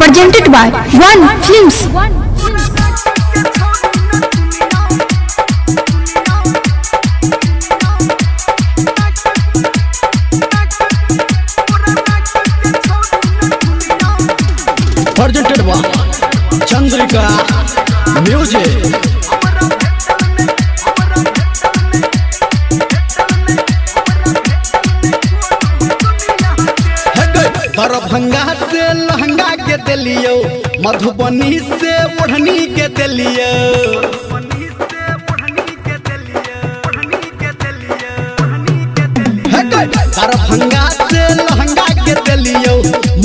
presented by One Films. Presented by Chandrika Music. Darbhanga से लहंगा के दिलियो, मधुबनी से ओढ़नी के दिलियो, दरभंगा से लहंगा के दिलियो,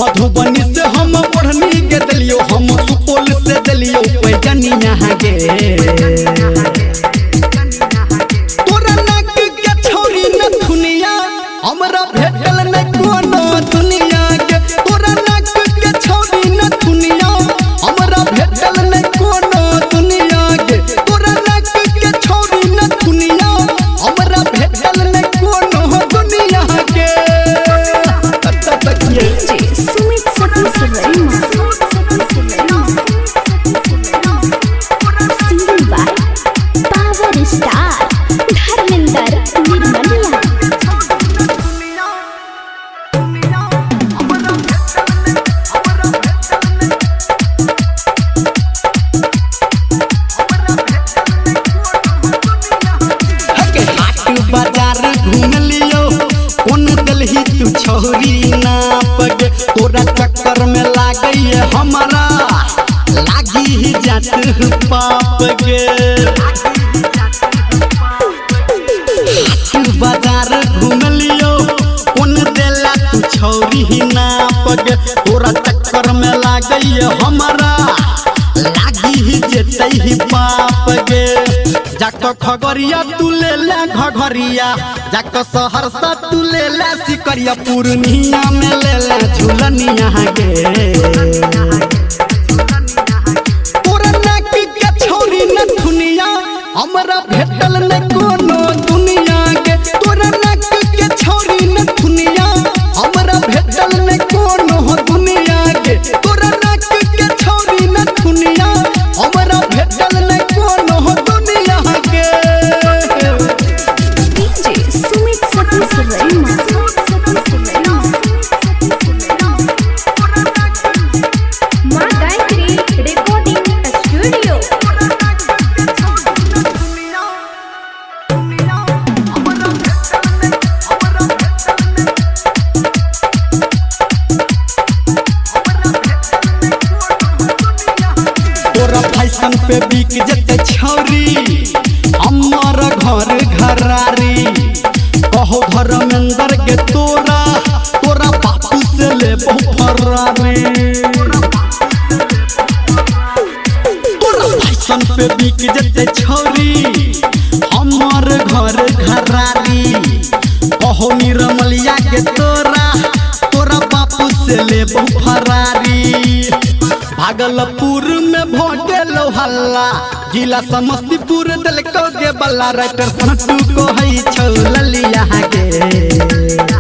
मधुबनी से हम ओढ़नी के दिलियो, हम सुपौल से दिलियो पैजनिया गे। तोरा नाक के छोरी न दुनिया हमरा भेटल न कोनो दुनिया के, तोरा नाक के छोरी न दुनिया हमरा भेटल न कोनो दुनिया के, तोरा नाक के छोरी न दुनिया हमरा भेटल न कोनो दुनिया के। Sumit Satish Raima. Singing by Power Star Dharminder Nirmaliya. बाजार घूम लियो कौन दलही तू छोरी नाप गे, तोरा चक्कर में लागई हमारा लागी ही जात पाप गे। बाजार घूम लियो कौन देला तू छोरी नाप गे, तोरा चक्कर में लागई हमारा लागी ही जेतै ही पाप गे। जाको खगरिया तू ले ले घघरिया, जाको सहरसा तू ले ले सिकरिया, पूर्णिया में ले ले झुलनिया गे। तोरा नाक के छोरी न दुनिया हमरा भेटल न कोनो दुनिया के, तोरा नाक के छोरी न दुनिया हमरा भेटल न कोनो दुनिया के, तोरा नाक के छोरी न दुनिया हमरा भेटल न कोनो दुनिया के। DJ Sumit Satish Raima. Ma Gayatri Recording Studio. तोरा फैशन पे बिक जते छौरी हमर घर घरारी, कहो धर्मेंद्र के तोरा तोरा बापू से ले फरारी। तोरा फैशन पे बिक जते छौरी हमर घर घरारी, कहो निर्मलिया के तोरा तोरा बापू से ले फरारी। भागलपुर में भोटे लो हल्ला, जिला समस्तीपुर दिल को गे बल्ला, राइटर सटू को है छौ ललिया गे।